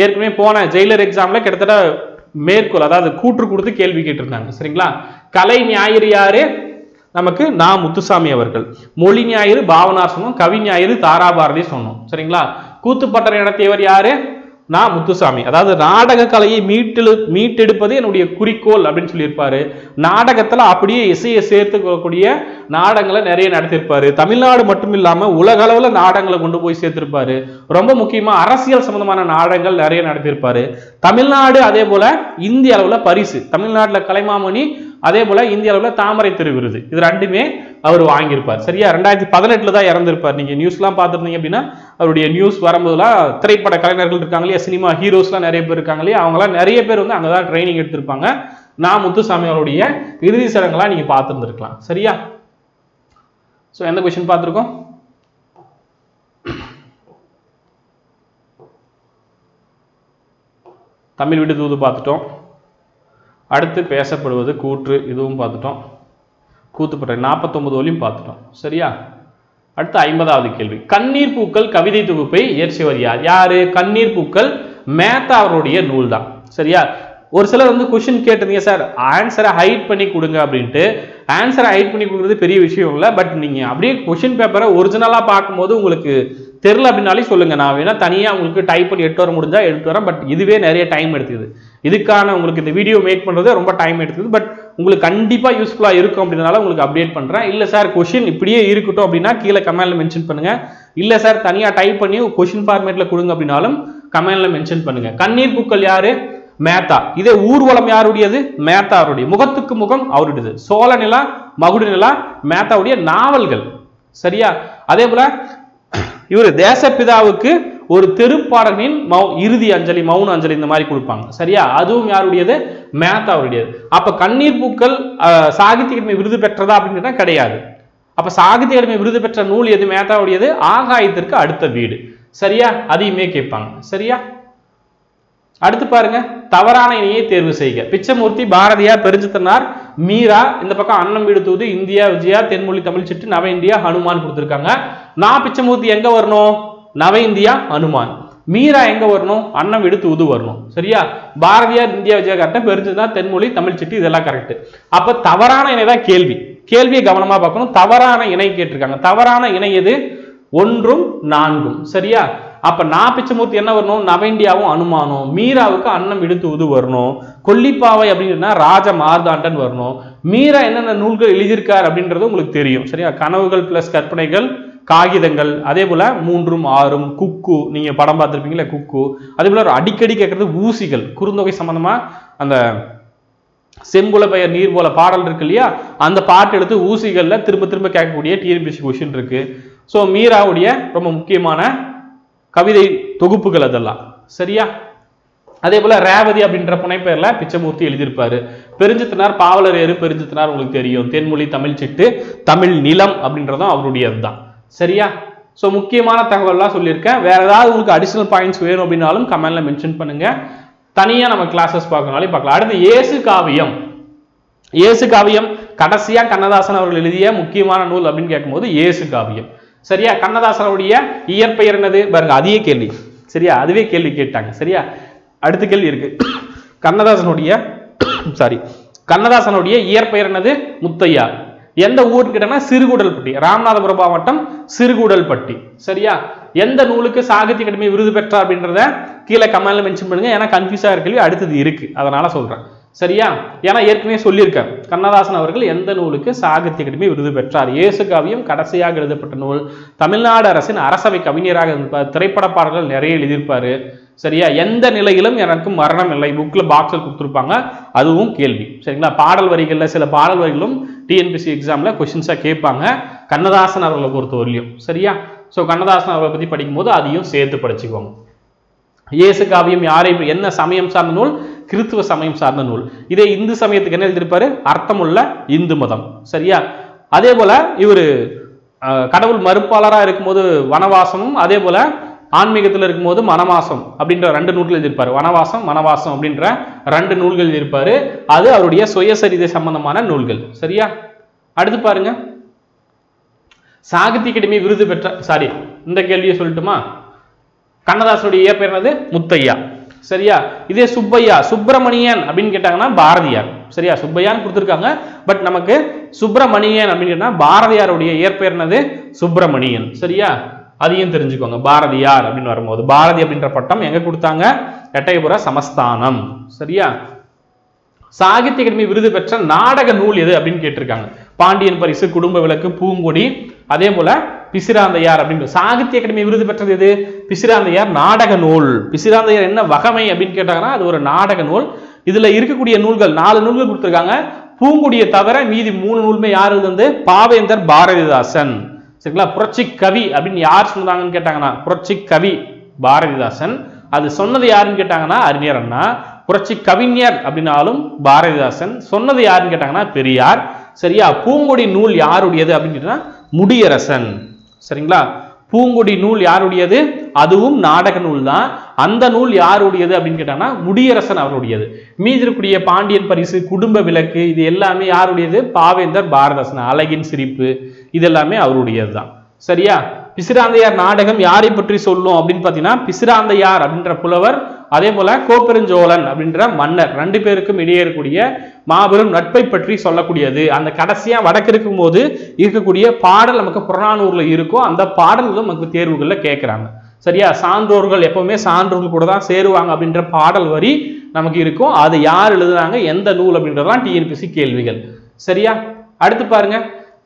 ஏற்கனவே போன ஜெயிலர் எக்ஸாம்ல கிட்டத்தட்ட மேற்கோள் அதாவது கூற்று கொடுத்து கேள்வி கேட்டிருந்தாங்க. சரிங்களா? கலை ஞாயிறு யாரு? நமக்கு நான் முத்துசாமி அவர்கள். மொழி ஞாயிறு பாவனார் சொன்னோம், கவி ஞாயிறு தாராபாரதி சொன்னோம். சரிங்களா? கூத்துப்பட்டறை நடத்தியவர் யாரு? நான் முத்துசாமி. அதாவது நாடக கலையை மீட்டெடுப்பது என்னுடைய குறிக்கோள் அப்படின்னு சொல்லியிருப்பாரு. நாடகத்துல அப்படியே இசையை சேர்த்துக்கூடிய நாடகங்களை நிறைய நடத்திருப்பாரு. தமிழ்நாடு மட்டும் இல்லாம உலக அளவுல நாடகங்களை கொண்டு போய் சேர்த்திருப்பாரு. ரொம்ப முக்கியமா அரசியல் சம்பந்தமான நாடகங்கள் நிறைய நடத்திருப்பாரு. தமிழ்நாடு அதே போல இந்திய அளவுல பரிசு, தமிழ்நாட்டுல கலைமாமணி, அதே போல இந்திய அளவுல தாமரை திரு விருது, இது ரெண்டுமே அவர் வாங்கியிருப்பார். சரியா? 2018 தான் இறந்திருப்பார். நீங்க நியூஸ்லாம் பார்த்துருந்தீங்க அப்படின்னா அவருடைய நியூஸ் வரும்போதுலாம் திரைப்பட கலைஞர்கள் இருக்காங்க இல்லையா, சினிமா ஹீரோஸ்லாம் நிறைய பேர் இருக்காங்க இல்லையா, அவங்களாம் நிறைய பேர் வந்து அங்கதான் ட்ரைனிங் எடுத்திருப்பாங்க. நான் முத்துசாமி அவருடைய இறுதி சடங்கெல்லாம் நீங்க பார்த்துருந்துருக்கலாம். சரியா? ஸோ எந்த கொஸ்டின் பார்த்துருக்கோம்? தமிழ் விடு தூது பார்த்துட்டோம். அடுத்து பேசப்படுவது கூற்று, இதுவும் பார்த்துட்டோம். கூத்துப்பட்டறை 49 வரையும் பார்த்துட்டோம். சரியா? அடுத்து 50வது கேள்வி. கண்ணீர் பூக்கள் கவிதை தொகுப்பை இயற்றியவர் யார்? யாரு? கண்ணீர் பூக்கள் மேத்தா அவருடைய நூல் தான். சரியா? ஒரு சிலர் வந்து கொஸ்டின் கேட்டீங்க சார் ஆன்சரை ஹைட் பண்ணி கொடுங்க அப்படின்ட்டு. ஆன்சரை ஹைட் பண்ணி கொடுக்குறது பெரிய விஷயம் இல்லை. பட் நீங்க அப்படியே கொஸ்டின் பேப்பரை ஒரிஜினலா பார்க்கும்போது உங்களுக்கு தெரியல அப்படின்னாலே சொல்லுங்க. நான் வேணா தனியா உங்களுக்கு டைப் பண்ணி 8 வர முடிஞ்சா 8 வரேன். பட் இதுவே நிறைய டைம் எடுத்துக்குது. இதுக்கான உங்களுக்கு இந்த வீடியோ மேக் பண்றது ரொம்ப டைம் எடுத்துக்குது. பட் உங்களுக்கு கண்டிப்பா யூஸ்ஃபுல்லா இருக்கும் அப்படினால உங்களுக்கு அப்டேட் பண்றேன். இல்ல சார் கொஸ்டின் இப்படியே இருக்கட்டும் அப்படின்னா கீழே கமெண்ட்ல மென்ஷன் பண்ணுங்க. இல்ல சார் தனியா டைப் பண்ணி கொஸ்டின் ஃபார்மேட்ல கொடுங்க அப்படின்னாலும் கமெண்ட்ல மென்ஷன் பண்ணுங்க. கண்ணீர் பூக்கள் யாரு? மேத்தா. இதே ஊர்வலம் யாருடையது? மேத்தா அவருடைய. முகத்துக்கு முகம் அவருடையது. சோழ நிலா, மகுடு நிலா மேத்தாவுடைய நாவல்கள். சரியா? அதே போல இவர் தேசப்பிதாவுக்கு ஒரு தெருப்பாடலின் இறுதி அஞ்சலி, மௌன அஞ்சலி இந்த மாதிரி கொடுப்பாங்க. சரியா? அதுவும் யாருடையது? மேத்தா அவருடையது. அப்ப கண்ணீர் பூக்கள் சாகித்ய அகாடமி விருது பெற்றதா அப்படின்னா கிடையாது. அப்ப சாகித்ய அகாடமி விருது பெற்ற நூல் எது? மேத்தாவுடையது. ஆகாயத்திற்கு அடுத்த வீடு. சரியா? அதையுமே கேட்பாங்க. சரியா? அடுத்து பாருங்க, தவறான இணையை தேர்வு செய்க. பிச்சமூர்த்தி, பாரதியார், பெருஞ்சித்தனார், மீரா, இந்த பக்கம் அன்னம் வீடு தூது, இந்தியா விஜயா, தென்மொழி தமிழ் சிட்டு, நவ இந்தியா, ஹனுமான் கொடுத்திருக்காங்க. நான் பிச்சமூர்த்தி எங்க வரணும்? நவ இந்தியா, ஹனுமான். மீரா எங்க வரணும்? அன்னம் வீடு தூது வரணும். சரியா? பாரதியார், இந்தியா விஜயா கரெக்ட், பெருஞ்சித்தனார், தென்மொழி தமிழ் சிட்டு இதெல்லாம் கரெக்ட். அப்ப தவறான இணை தான் கேள்வி. கேள்வியை கவனமா பார்க்கணும். தவறான இணை கேட்டிருக்காங்க. தவறான இணை எது? 1 4. சரியா? அப்ப நான் பிச்சமூர்த்தி என்ன வரணும்? நவ இந்தியாவும் அனுமானம். மீராவுக்கு அன்னம் விடுத்துவது வரணும். கொல்லிப்பாவை அப்படின்னா ராஜ மார்தாண்டன் வரணும். மீரா என்னென்ன நூல்கள் எழுதியிருக்கார் அப்படின்றது உங்களுக்கு தெரியும். சரியா? கனவுகள் பிளஸ் கற்பனைகள், காகிதங்கள், அதே போல 3 6, குக்கு, நீங்க படம் பார்த்திருப்பீங்களா குக்கு. அதே போல அடிக்கடி கேட்கறது ஊசிகள், குறுந்தொகை சம்பந்தமா அந்த செம்புல பெயர் நீர் போல பாடல் இருக்கு இல்லையா, அந்த பாட்டு எடுத்து ஊசிகள்ல திரும்ப திரும்ப கேட்கக்கூடிய டிஎன்பிஎஸ்சி கொஸ்டின் இருக்கு. ஸோ மீராவுடைய ரொம்ப முக்கியமான கவிதை தொகுப்புகள் அதெல்லாம். சரியா? அதே போல ரேவதி அப்படின்ற புனைப்பெயர்ல பிச்சமூர்த்தி எழுதியிருப்பாரு. பெருஞ்சித்தனார் பாவலர் ஏறு பெருஞ்சித்தனார் உங்களுக்கு தெரியும். தென்மொழி தமிழ் சிட்டு, தமிழ் நிலம் அப்படின்றதும் அவருடையது தான். சரியா? ஸோ முக்கியமான தகவல்லாம் சொல்லியிருக்கேன். வேற ஏதாவது உங்களுக்கு அடிஷனல் பாயிண்ட்ஸ் வேணும் அப்படின்னாலும் கமெண்ட்ல மென்ஷன் பண்ணுங்க. தனியா நம்ம கிளாஸஸ் பார்க்கனாலே பார்க்கலாம். அடுத்து இயேசு காவியம். இயேசு காவியம் கடைசியா கண்ணதாசன் அவர்கள் எழுதிய முக்கியமான நூல் அப்படின்னு கேட்கும்போது இயேசு காவியம். சரியா? கண்ணதாசனுடைய இயற்பெயர் என்னது பாருங்க, அதே கேள்வி. சரியா? அதுவே கேள்வி கேட்டாங்க. சரியா? அடுத்த கேள்வி இருக்கு. கண்ணதாசனுடைய இயற்பெயர் என்னது? முத்தையா. எந்த ஊருக்கு கேட்டா சிறுகூடல்பட்டி, ராமநாதபுரம் மாவட்டம் சிறுகூடல்பட்டி. சரியா? எந்த நூலுக்கு சாகித்ய அகாடமி விருது பெற்றார் அப்படின்றத கீழே கமெண்ட்ல மென்ஷன் பண்ணுங்க. ஏன்னா கன்ஃபியூஸா இருக்கு, அடுத்தது இருக்கு, அதனால சொல்றேன். சரியா? ஏன்னா ஏற்கனவே சொல்லியிருக்கேன் கண்ணதாசன் அவர்கள் எந்த நூலுக்கு சாகித்ய அகாடமி விருது பெற்றார். இயேசு காவியம் கடைசியாக எழுதப்பட்ட நூல். தமிழ்நாடு அரசின் அரசவை கவிஞராக இருப்பார். திரைப்பட பாடல்கள் நிறைய எழுதியிருப்பாரு. சரியா? எந்த நிலையிலும் எனக்கு மரணம் இல்லை, புக்ல பாக்ஸில் கொடுத்துருப்பாங்க, அதுவும் கேள்வி. சரிங்களா? பாடல் வரிகள்ல சில பாடல் வரிகளும் டிஎன்பிஎஸ்சி எக்ஸாம்ல கொஸ்டின்ஸா கேட்பாங்க கண்ணதாசன் அவர்களை பொறுத்தவரையிலும். சரியா? ஸோ கண்ணதாசன் அவர்களை பத்தி படிக்கும்போது அதையும் சேர்த்து படிச்சுக்கோங்க. இயேசு காவியம் யாரை என்ன சமயம் சார்ந்த நூல்? கிறித்துவ சமயம் சார்ந்த நூல். இதே இந்து சமயத்துக்கு என்ன எழுதியிருப்பாரு? அர்த்தமுள்ள இந்து மதம். சரியா? அதே போல இவரு கடவுள் மறுப்பாளரா இருக்கும்போது வனவாசமும், அதே போல ஆன்மீகத்தில் இருக்கும்போது மனவாசம் அப்படின்ற 2 நூல்கள் எழுதியிருப்பாரு. வனவாசம் அப்படின்ற 2 நூல்கள் எழுதியிருப்பாரு. அது அவருடைய சுயசரிதை சம்பந்தமான நூல்கள். சரியா? அடுத்து பாருங்க, சாகித்ய அகாடமி விருது பெற்ற இந்த கேள்வியை சொல்லட்டுமா? கண்ணதாசனுடைய இயற்பெயர் என்னது? முத்தையா. சரியா? இதே சுப்பையா, சுப்பிரமணியன் அப்படின்னு கேட்டாங்கன்னா பாரதியார். சரியா? சுப்பையான்னு கொடுத்துருக்காங்க. பட் நமக்கு சுப்பிரமணியன் அப்படின்னு கேட்டா பாரதியாருடைய இயற்பெயர் என்னது? சுப்பிரமணியன். சரியா? அதையும் தெரிஞ்சுக்கோங்க. பாரதியார் அப்படின்னு வரும்போது பாரதி அப்படின்ற பட்டம் எங்க கொடுத்தாங்க? எட்டயபுர சமஸ்தானம். சரியா? சாகித்ய அகாடமி விருது பெற்ற நாடக நூல் எது அப்படின்னு கேட்டிருக்காங்க. பாண்டியன் பரிசு, குடும்ப விளக்கு, பூங்கொடி, அதே போல பிசிராந்தையார் அப்படின்னு. சாகித்ய அகாடமி விருது பெற்றது எது? பிசிராந்தையார் நாடக நூல். பிசிராந்தையார் என்ன வகமை அப்படின்னு கேட்டாங்கன்னா அது ஒரு நாடக நூல். இதுல இருக்கக்கூடிய நூல்கள் 4 நூல்கள் கொடுத்திருக்காங்க. பூங்குடியை தவிர மீதி 3 நூலுமே யாரு வந்து? பாவேந்தர் பாரதிதாசன். சரிங்களா? புரட்சி கவி அப்படின்னு யார் சொன்னாங்கன்னு கேட்டாங்கன்னா புரட்சி கவி பாரதிதாசன். அது சொன்னது யாருன்னு கேட்டாங்கன்னா அறிஞர் அண்ணா. புரட்சி கவிஞர் அப்படின்னாலும் பாரதிதாசன். சொன்னது யாருன்னு கேட்டாங்கன்னா பெரியார். சரியா? பூங்கொடி நூல் யாருடையது அப்படின்னு கேட்டா முடியரசன். சரிங்களா? பூங்கொடி நூல் யாருடையது? அதுவும் நாடக நூல் தான். அந்த நூல் யாருடையது அப்படின்னு கேட்டாங்கன்னா முடியரசன் அவருடையது. மீதி இருக்கக்கூடிய பாண்டியன் பரிசு, குடும்ப விளக்கு, இது எல்லாமே யாருடையது? பாவேந்தர் பாரதாசன். அழகின் சிரிப்பு இது எல்லாமே அவருடையது தான். சரியா? பிசிராந்தையார் நாடகம் யாரை பற்றி சொல்லும் அப்படின்னு பாத்தீங்கன்னா பிசிராந்தையார் அப்படின்ற புலவர், அதே போல கோப்பெருஞ்சோழன் அப்படின்ற மன்னர், ரெண்டு பேருக்கும் இடையே இருக்கக்கூடிய மாபெரும் நட்பை பற்றி சொல்லக்கூடியது. அந்த கடைசியா வடக்கு இருக்கும் போது இருக்கக்கூடிய பாடல் நமக்கு புறநானூறுல இருக்கும். அந்த பாடல்களும் நமக்கு தேர்வுகள்ல கேட்கிறாங்க. சரியா? சான்றோர்கள் எப்பவுமே சான்றோர்கள் கூட தான் சேருவாங்க அப்படின்ற பாடல் வரி நமக்கு இருக்கும். அது யார் எழுதுனாங்க, எந்த நூல் அப்படின்றதான் டிஎன்பிஎஸ்சி கேள்விகள். சரியா? அடுத்து பாருங்க,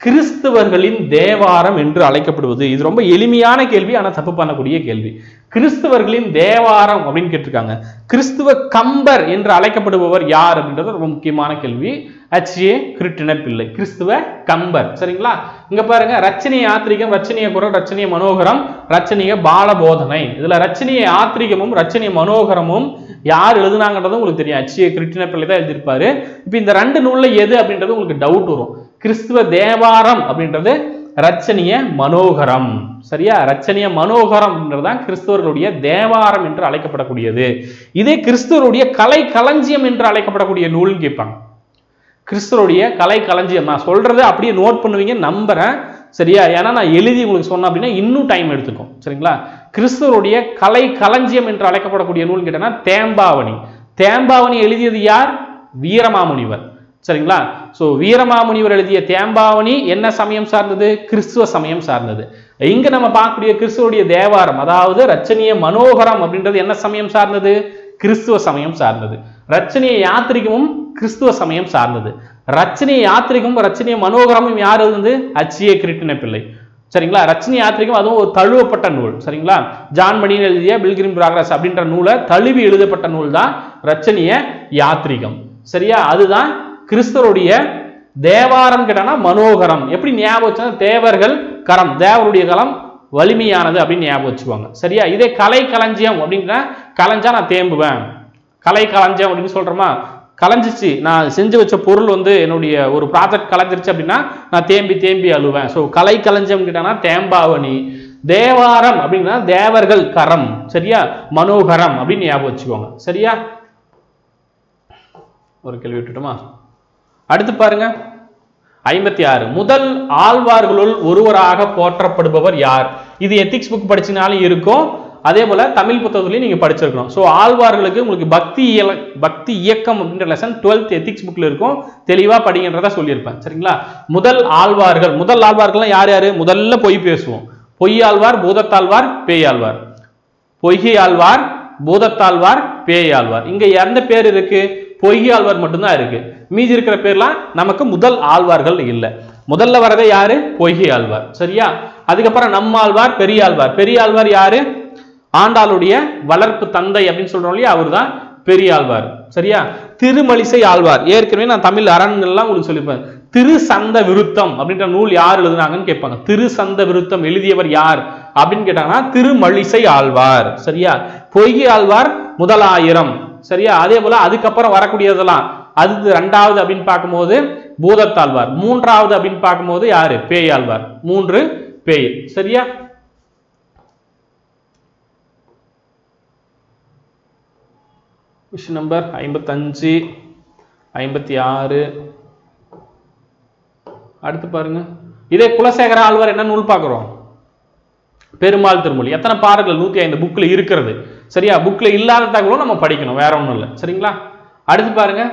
கிறிஸ்தவர்களின் தேவாரம் என்று அழைக்கப்படுவது. இது ரொம்ப எளிமையான கேள்வி, ஆனா தப்பு பண்ணக்கூடிய கேள்வி. கிறிஸ்தவர்களின் தேவாரம் அப்படின்னு கேட்டிருக்காங்க. கிறிஸ்துவ கம்பர் என்று அழைக்கப்படுபவர் யார் அப்படின்றது ரொம்ப முக்கியமான கேள்வி. H.A. கிருட்டிண பிள்ளை, கிறிஸ்துவ கம்பர். சரிங்களா? இங்க பாருங்க, ரச்சனைய யாத்திரிகம், ரச்சனைய குரல், ரச்சனைய மனோகரம், ரச்சனைய பாலபோதனை. இதுல ரச்சனைய யாத்திரிகமும் ரச்சனைய மனோகரமும் யார் எழுதுனாங்கன்றது உங்களுக்கு தெரியும். H.A. கிருட்டிண பிள்ளை தான் எழுதியிருப்பாரு. இப்ப இந்த ரெண்டு நூல்ல எது அப்படின்றது உங்களுக்கு டவுட் வரும். கிறிஸ்துவ தேவாரம் அப்படின்றது ரச்சனைய மனோகரம். சரியா? ரச்சனைய மனோகரம் என்றுதான் கிறிஸ்தவர்களுடைய தேவாரம் என்று அழைக்கப்படக்கூடியது. இதே கிறிஸ்தவருடைய கலை களஞ்சியம் என்று அழைக்கப்படக்கூடிய நூல் கேட்பாங்க. கிறிஸ்தவருடைய கலை களஞ்சியம், நான் சொல்றது அப்படியே நோட் பண்ணுவீங்க நம்புறேன். சரியா? ஏன்னா நான் எழுதி உங்களுக்கு சொன்னேன் அப்படின்னா இன்னும் டைம் எடுத்துக்கும். சரிங்களா? கிறிஸ்தவருடைய கலை களஞ்சியம் என்று அழைக்கப்படக்கூடிய நூல் கேட்டனா தேம்பாவணி. தேம்பாவணி எழுதியது யார்? வீரமாமுனிவர். சரிங்களா? சோ வீரமாமுனிவர் எழுதிய தேம்பாவணி என்ன சமயம் சார்ந்தது? கிறிஸ்துவ சமயம் சார்ந்தது. இங்க நம்ம பார்க்கக்கூடிய கிறிஸ்துவருடைய தேவாரம், அதாவது ரச்சனைய மனோகரம் அப்படின்றது என்ன சமயம் சார்ந்தது? கிறிஸ்துவ சமயம் சார்ந்தது. ரச்சனைய யாத்திரிகமும் கிறிஸ்துவ சமயம் சார்ந்தது. ரச்சனைய யாத்திரிகமும் ரச்சனைய மனோகரமும் யார் எழுதுனது? H.A. கிருட்டிண பிள்ளை. சரிங்களா? ரச்சனை யாத்திரிகம் அதுவும் ஒரு தழுவப்பட்ட நூல். சரிங்களா? ஜான் மணியன் எழுதிய பில்கிரிம் ப்ராக்ரஸ் அப்படின்ற நூலை தழுவி எழுதப்பட்ட நூல் தான் ரச்சனைய யாத்திரிகம். சரியா? அதுதான் கிறிஸ்தவருடைய தேவாரம் கேட்டானா மனோகரம். எப்படி ஞாபகம் வச்சா? தேவர்கள் கரம், தேவருடைய கலம் வலிமையானது அப்படின்னு ஞாபகம் வச்சுக்குவாங்க. சரியா? இதே கலை களஞ்சியம் அப்படின்னா கலைஞ்சா நான் தேம்புவேன். கலை களஞ்சியம் அப்படின்னு சொல்றோமா? கலைஞ்சிச்சு, நான் செஞ்சு வச்ச பொருள் வந்து என்னுடைய ஒரு ப்ராஜெக்ட் கலைஞ்சிருச்சு அப்படின்னா நான் தேம்பி தேம்பி அழுவேன். ஸோ கலை களஞ்சியம் கேட்டானா தேம்பாவணி. தேவாரம் அப்படின்னா தேவர்கள் கரம். சரியா? மனோகரம் அப்படின்னு ஞாபகம் வச்சுக்கோங்க. சரியா? ஒரு கேள்வி விட்டுட்டுமா? அடுத்து பாருங்க, 56. முதல் ஆழ்வார்களுள் ஒருவராக போற்றப்படுபவர் யார்? இது எத்திக்ஸ் புக் படிச்சினாலும் இருக்கும், அதே போல தமிழ் புத்தகத்திலையும் நீங்க படிச்சிருக்கணும். ஸோ ஆழ்வார்களுக்கு உங்களுக்கு பக்தி இயக்கம் அப்படின்ற லெசன் 12th எத்திக்ஸ் புக்ல இருக்கும், தெளிவா படிங்கன்றத சொல்லியிருப்பேன். சரிங்களா? முதல் ஆழ்வார்கள்லாம் யார் யாரு? முதல்ல பொய் பேசுவோம். பொய்யாழ்வார், பூதத்தாழ்வார், பேயாழ்வார். பொய்கை ஆழ்வார், பூதத்தாழ்வார், பேயாழ்வார். இங்க எந்த பேர் இருக்கு? பொய்யாழ்வார் மட்டும்தான் இருக்கு. மீதி இருக்கிற பேர்லாம் நமக்கு முதல் ஆழ்வார்கள் இல்லை. முதல்ல வரதே யாரு? பொய்கை ஆழ்வார். சரியா? அதுக்கப்புறம் நம்மாழ்வார், பெரியாழ்வார். பெரியாழ்வார் யாரு? ஆண்டாளுடைய வளர்ப்பு தந்தை அப்படின்னு சொல்றோம் இல்லையா, அவர் தான் பெரியாழ்வார். சரியா? திருமலிசை ஆழ்வார், ஏற்கனவே நான் தமிழ் அரண்கள்லாம் உங்களுக்கு சொல்லியிருப்பேன். திருசந்த விருத்தம் அப்படின்ற நூல் யார் எழுதுனாங்கன்னு கேட்பாங்க. திருசந்த விருத்தம் எழுதியவர் யார் அப்படின்னு கேட்டாங்கன்னா திருமலிசை ஆழ்வார். சரியா? பொய்கை ஆழ்வார் முதலாயிரம். சரியா? அதே போல அதுக்கப்புறம் வரக்கூடியதெல்லாம் அது ரெண்டாவது அப்படின்னு பார்க்கும்போது பூதத்தாழ்வார், மூன்றாவது அப்படின்னு பார்க்கும்போது யாரு? பேயாழ்வார். 3 பேய். சரியா? Question number 55, 56. அடுத்து பாருங்க, இதே குலசேகர ஆழ்வார் என்ன நூல் பார்க்கிறோம்? பெருமாள் திருமொழி. எத்தனை பாடல்கள்? 105 புக்ல இருக்கிறது. சரியா? புக்ல இல்லாத தகவலும் நம்ம படிக்கணும், வேற ஒண்ணும் இல்லை. சரிங்களா? அடுத்து பாருங்க,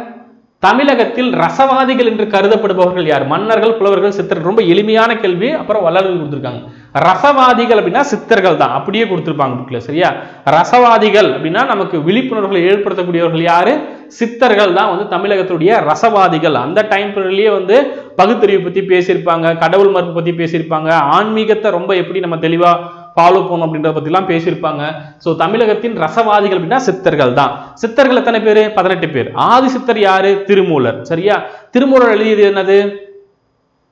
தமிழகத்தில் ரசவாதிகள் என்று கருதப்படுபவர்கள் யார்? மன்னர்கள், புலவர்கள், சித்தர்கள். ரொம்ப எளிமையான கேள்வி. அப்புறம் வள்ளல்கள் கொடுத்திருக்காங்க. ரசவாதிகள் அப்படின்னா சித்தர்கள் தான், அப்படியே கொடுத்திருப்பாங்க புக்ல. சரியா? ரசவாதிகள் அப்படின்னா நமக்கு விழிப்புணர்வுகளை ஏற்படுத்தக்கூடியவர்கள் யாரு? சித்தர்கள் தான் வந்து தமிழகத்துடைய ரசவாதிகள். அந்த டைம் பீரியட்லயே வந்து பகுத்தறிவு பத்தி பேசியிருப்பாங்க, கடவுள் மறுப்பு பத்தி பேசியிருப்பாங்க, ஆன்மீகத்தை ரொம்ப எப்படி நம்ம தெளிவா ஃபாலோ பண்ணணும் அப்படின்றத பத்திலாம் பேசியிருப்பாங்க. ஸோ தமிழகத்தின் ரசவாதிகள் அப்படின்னா சித்தர்கள் தான். சித்தர்கள் எத்தனை பேர்? 18 பேர். ஆதி சித்தர் யாரு? திருமூலர். சரியா? திருமூலர் எழுதியது என்னது?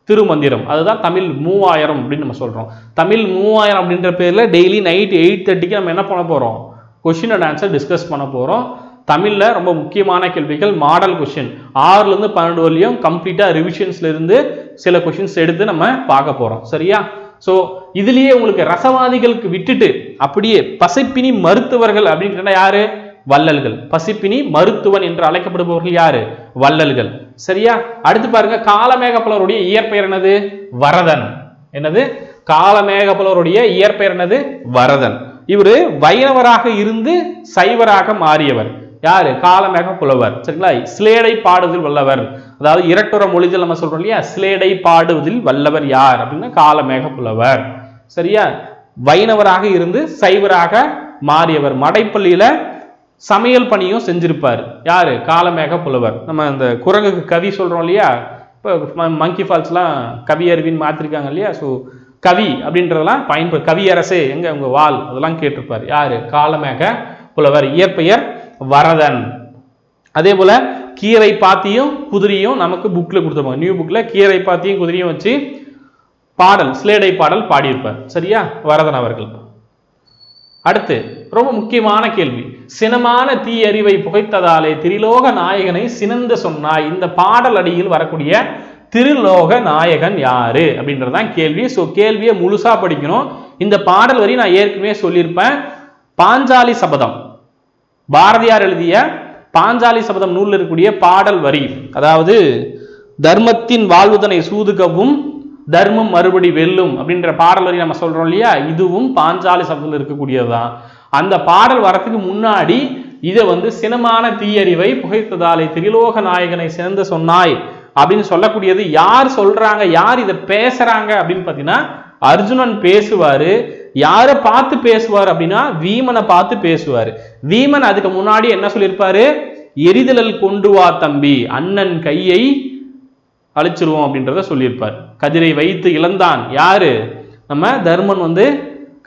திருமந்திரம். அதுதான் தமிழ் 3000 அப்படின்னு நம்ம சொல்றோம். தமிழ் 3000 அப்படின்ற பேர்ல டெய்லி நைட் 8:30க்கு நம்ம என்ன பண்ண போறோம்? கொஸ்டின் அண்ட் ஆன்சர் டிஸ்கஸ் பண்ண போறோம். தமிழ்ல ரொம்ப முக்கியமான கேள்விகள், மாடல் கொஸ்டின் 6ல இருந்து 12 வரையும் கம்ப்ளீட்டா ரிவிஷன்ஸ்ல இருந்து சில கொஸ்டின்ஸ் எடுத்து நம்ம பார்க்க போறோம். சரியா? சோ இதுலயே உங்களுக்கு ரசவாதிகளுக்கு விட்டுட்டு அப்படியே பசிப்பினி மருத்துவர்கள் அப்படின்னு யாரு? வள்ளல்கள். பசிப்பினி மருத்துவன் என்று அழைக்கப்படுபவர்கள் யாரு? வள்ளல்கள். சரியா? அடுத்து பாருங்க, காலமேக புலவருடைய இயற்பெயர் என்னது? வரதன். என்னது? காலமேக புலவருடைய இயற்பெயர் என்னது? வரதன். இவரு வைணவராக இருந்து சைவராக மாறியவர். யாரு? காலமேக புலவர். சரிங்களா? சிலேடை பாடுவதில் வல்லவர், அதாவது இரட்டுற மொழிகள் நம்ம சொல்றோம் இல்லையா, சிலேடை பாடுவதில் வல்லவர் யார் அப்படின்னா காலமேக புலவர். சரியா? வைணவராக இருந்து சைவராக மாறியவர். மடைப்பள்ளியில சமையல் பணியும் செஞ்சிருப்பார். யாரு? காலமேக புலவர். நம்ம இந்த குரங்குக்கு கவி சொல்றோம் இல்லையா, இப்போ மங்கி ஃபால்ஸ்லாம் கவி அருவின்னு மாத்திருக்காங்க இல்லையா, ஸோ கவி அப்படின்றதெல்லாம் பயன்படு, கவியரசே எங்க உங்க வாள், அதெல்லாம் கேட்டிருப்பார். யாரு? காலமேக புலவர். இயற்பெயர் வரதன். அதே போல கீரை பாத்தியும் குதிரையும் நமக்கு புக்ல கொடுத்துருப்பாங்க. நியூ புக்ல கீரை பாத்தியும் குதிரையும் வச்சு பாடல், சிலேடை பாடல் பாடியிருப்பார். சரியா? வரதன் அவர்கள். அடுத்து ரொம்ப முக்கியமான கேள்வி, சினமான தீயறிவை புகைத்ததாலே திரிலோக நாயகனை சினந்து சொன்னாய். இந்த பாடல் அடியில் வரக்கூடிய திருலோக நாயகன் யாரு அப்படின்றதுதான் கேள்வி. ஸோ கேள்வியை முழுசா படிக்கணும். இந்த பாடல் வரி நான் ஏற்கனவே சொல்லியிருப்பேன். பாஞ்சாலி சபதம், பாரதியார் எழுதிய பாஞ்சாலி சபதம் நூலில் இருக்கக்கூடிய பாடல் வரி, அதாவது தர்மத்தின் வாழ்வுதனை சூதுகவும் தர்மம் மறுபடி வெல்லும் அப்படின்ற பாடல் வரி நம்ம சொல்றோம் இல்லையா, இதுவும் பாஞ்சாலி சபதத்தில் இருக்கக்கூடியதுதான். அந்த பாடல் வரத்துக்கு முன்னாடி இதை சினமான தீயறிவை புகைத்ததாலே திரிலோக நாயகனை சேர்ந்து சொன்னாய் அப்படின்னு சொல்லக்கூடியது யார் சொல்றாங்க, யார் இதை பேசுறாங்க அப்படின்னு பாத்தீங்கன்னா அர்ஜுனன் பேசுவாரு. யாரை பார்த்து பேசுவார் அப்படின்னா வீமனை பார்த்து பேசுவாரு. வீமன் அதுக்கு முன்னாடி என்ன சொல்லியிருப்பாரு? எரிதலல் கொண்டு வா தம்பி, அண்ணன் கையை அழிச்சிருவோம் அப்படின்றத சொல்லியிருப்பார். கதிரை வைத்து இழந்தான். யாரு? நம்ம தர்மன்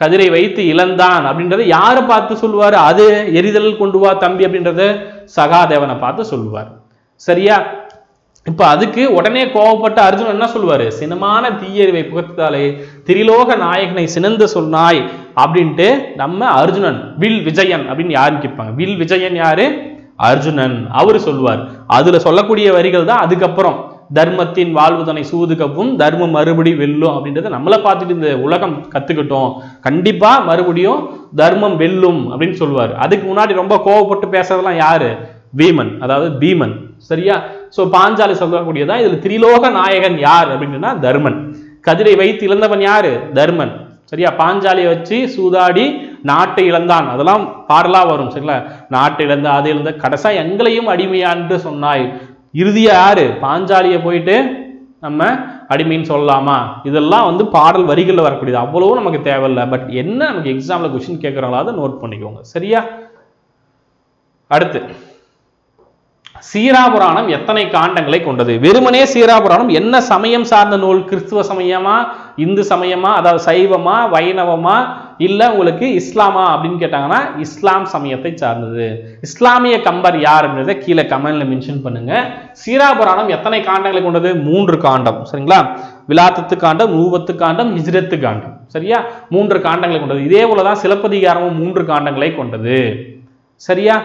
கதிரை வைத்து இழந்தான் அப்படின்றத யாரை பார்த்து சொல்லுவாரு? அது எரிதல் கொண்டு வா தம்பி அப்படின்றத சகாதேவனை பார்த்து சொல்லுவார். சரியா? இப்ப அதுக்கு உடனே கோபப்பட்ட அர்ஜுனன் என்ன சொல்லுவாரு? சினமான தீயறிவை புகத்தாலே திரிலோக நாயகனை சினந்து சொன்னாய் அப்படின்ட்டு நம்ம அர்ஜுனன் வில் விஜயன் அப்படின்னு யாருன்னு கேட்பாங்க. வில் விஜயன் யாரு? அர்ஜுனன். அவரு சொல்லுவார். அதுல சொல்லக்கூடிய வரிகள் தான் அதுக்கப்புறம் தர்மத்தின் வாழ்வுதனை சூதுகவும் தர்மம் மறுபடி வெல்லும் அப்படின்றத நம்மளை பார்த்துட்டு இந்த உலகம் கத்துக்கிட்டோம், கண்டிப்பா மறுபடியும் தர்மம் வெல்லும் அப்படின்னு சொல்லுவார். அதுக்கு முன்னாடி ரொம்ப கோபப்பட்டு பேசுறதெல்லாம் யாரு? வீமன், அதாவது பீமன். சரியா? சோ பாஞ்சாலி சொல்லக்கூடியதான். இதுல திரிலோக நாயகன் யார் அப்படின்னா தர்மன். கதிரை வைத்து இழந்தவன் யாரு? தர்மன். சரியா? பாஞ்சாலியை வச்சு சூதாடி நாட்டை இழந்தான், அதெல்லாம் பாடலா வரும். சரிங்களா? நாட்டை இழந்த, அது இழந்த, கடைசா எங்களையும் அடிமையான்று சொன்னாய். இறுதியா யாரு? பாஞ்சாலியை போயிட்டு நம்ம அடிமைன்னு சொல்லலாமா? இதெல்லாம் பாடல் வரிகள்ல வரக்கூடியது. அவ்வளவு நமக்கு தேவையில்லை. பட் என்ன நமக்கு எக்ஸாம்ல கொஸ்டின் கேட்கறாங்களோ அதை நோட் பண்ணிக்கோங்க. சரியா? அடுத்து, சீராபுராணம் எத்தனை காண்டங்களை கொண்டது? வெறுமனே சீராபுராணம் என்ன சமயம் சார்ந்த நூல்? கிறிஸ்துவ சமயமா, இந்து சமயமா, அதாவது சைவமா, வைணவமா, இல்ல உங்களுக்கு இஸ்லாமா அப்படின்னு கேட்டாங்கன்னா இஸ்லாம் சமயத்தை சார்ந்தது. இஸ்லாமிய கம்பர் யார் அப்படின்றத கீழே கமெண்ட்ல மென்ஷன் பண்ணுங்க. சீராபுராணம் எத்தனை காண்டங்களை கொண்டது? 3 காண்டம். சரிங்களா? விலாத்தத்து காண்டம், நூவத்து காண்டம், ஹிஜ்ரத்து காண்டம். சரியா? 3 காண்டங்களை கொண்டது. இதே போலதான் சிலப்பதிகாரமும் 3 காண்டங்களை கொண்டது. சரியா?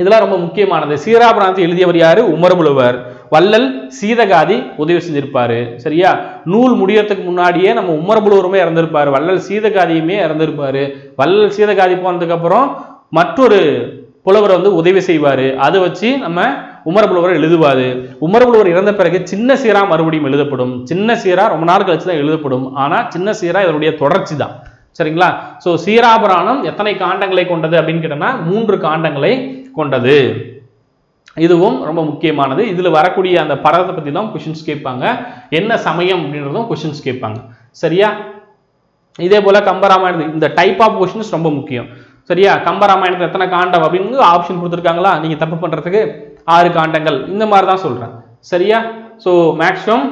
இதெல்லாம் ரொம்ப முக்கியமானது. சீராபுராணத்தை எழுதியவர் யாரு? உமர்புலவர். வள்ளல் சீதகாதி உதவி செஞ்சிருப்பாரு. சரியா? நூல் முடியறதுக்கு முன்னாடியே நம்ம உமர்புலவருமே இறந்திருப்பாரு, வள்ளல் சீதகாதியுமே இறந்திருப்பாரு. வள்ளல் சீதகாதி போனதுக்கு அப்புறம் மற்றொரு புலவர் உதவி செய்வாரு. அதை வச்சு நம்ம உமர்புலவர் எழுதுவாரு. உமர்புலவர் இறந்த பிறகு சின்ன சீரா மறுபடியும் எழுதப்படும். சின்ன சீரா ரொம்ப நாள் கழிச்சு தான் எழுதப்படும். ஆனா சின்ன சீரா இதனுடைய தொடர்ச்சி தான். சரிங்களா? சோ சீராபுராணம் எத்தனை காண்டங்களை கொண்டது அப்படின்னு கேட்டோம்னா 3 காண்டங்களை கொண்டது. இதுவும் ரொம்ப முக்கியமானது. இதுல வரக்கூடிய அந்த பரதத்தை பத்தி தான் கொஸ்டின்ஸ் கேட்பாங்க. என்ன சமயம் அப்படின்றதும் கொஸ்டின்ஸ் கேட்பாங்க. சரியா? இதே போல கம்பராமாயணம், இந்த டைப் ஆஃப் கொஸ்டின்ஸ் ரொம்ப முக்கியம். சரியா? கம்பராமாயணத்துல எத்தனை காண்டம் அப்படின்னு ஆப்ஷன் கொடுத்துருக்காங்களா, நீங்க தப்பு பண்றதுக்கு 6 காண்டங்கள், இந்த மாதிரி தான் சொல்றேன். சரியா? So maximum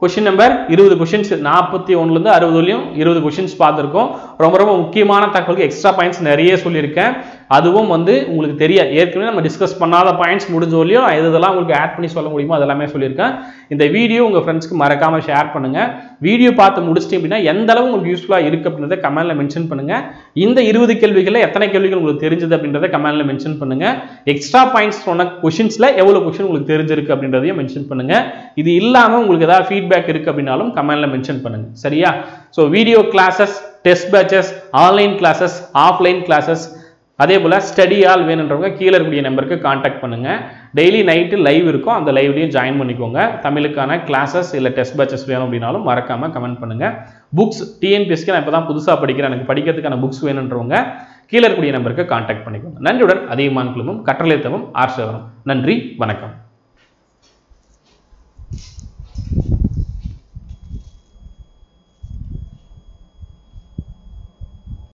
question number 20 questions, 41ல இருந்து 60 20 கொஸ்டின்ஸ் பார்த்துருக்கோம். ரொம்ப ரொம்ப முக்கியமான தகவலுக்கு எக்ஸ்ட்ரா பாயிண்ட்ஸ் நிறைய சொல்லியிருக்கேன். அதுவும் வந்து உங்களுக்கு தெரிய ஏற்கனவே நம்ம டிஸ்கஸ் பண்ணாத பாயிண்ட்ஸ் முடிஞ்சோலையும் எதெல்லாம் உங்களுக்கு ஆட் பண்ணி சொல்ல முடியுமோ அதெல்லாமே சொல்லியிருக்கேன். இந்த வீடியோ உங்கள் ஃப்ரெண்ட்ஸ்க்கு மறக்காமல் ஷேர் பண்ணுங்கள். வீடியோ பார்த்து முடிச்சிட்டு அப்படின்னா எந்த அளவு உங்களுக்கு யூஸ்ஃபுல்லாக இருக்குது அப்படின்றத கமெண்ட்ல மென்ஷன் பண்ணுங்கள். இந்த 20 கேள்விகளில் எத்தனை கேள்விகள் உங்களுக்கு தெரிஞ்சது அப்படின்றத கமெண்ட்ல மென்ஷன் பண்ணுங்கள். எக்ஸ்ட்ரா பாயிண்ட்ஸ் சொன்ன கொஷின்ஸில் எவ்வளோ கொஷின் உங்களுக்கு தெரிஞ்சிருக்கு அப்படின்றதையும் மென்ஷன் பண்ணுங்கள். இது இல்லாமல் உங்களுக்கு ஏதாவது ஃபீட்பேக் இருக்குது அப்படின்னாலும் கமெண்ட்ல மென்ஷன் பண்ணுங்கள். சரியா? So video classes, test patches, online classes, offline classes, அதே போல் ஸ்டடி ஆல் வேணுன்றவங்க கீழே இருக்கக்கூடிய நம்பருக்கு கான்டாக்ட் பண்ணுங்கள். டெய்லி நைட்டு லைவ் இருக்கும், அந்த லைவ்லையும் ஜாயின் பண்ணிக்கோங்க. தமிழுக்கான கிளாஸஸ் இல்லை டெஸ்ட் பேட்சஸ் வேணும் அப்படின்னாலும் மறக்காமல் கமெண்ட் பண்ணுங்கள். புக்ஸ் டிஎன்பிஎஸ்க்கு நான் இப்போ தான் புதுசாக படிக்கிறேன், எனக்கு படிக்கிறதுக்கான புக்ஸ் வேணுன்றவங்க கீழே இருக்கக்கூடிய நம்பருக்கு கான்டாக்ட் பண்ணிக்கோங்க. நன்றியுடன் அதிகமான குழுமம் கற்றலை தவம் ஆர்ஷவரம். நன்றி, வணக்கம்.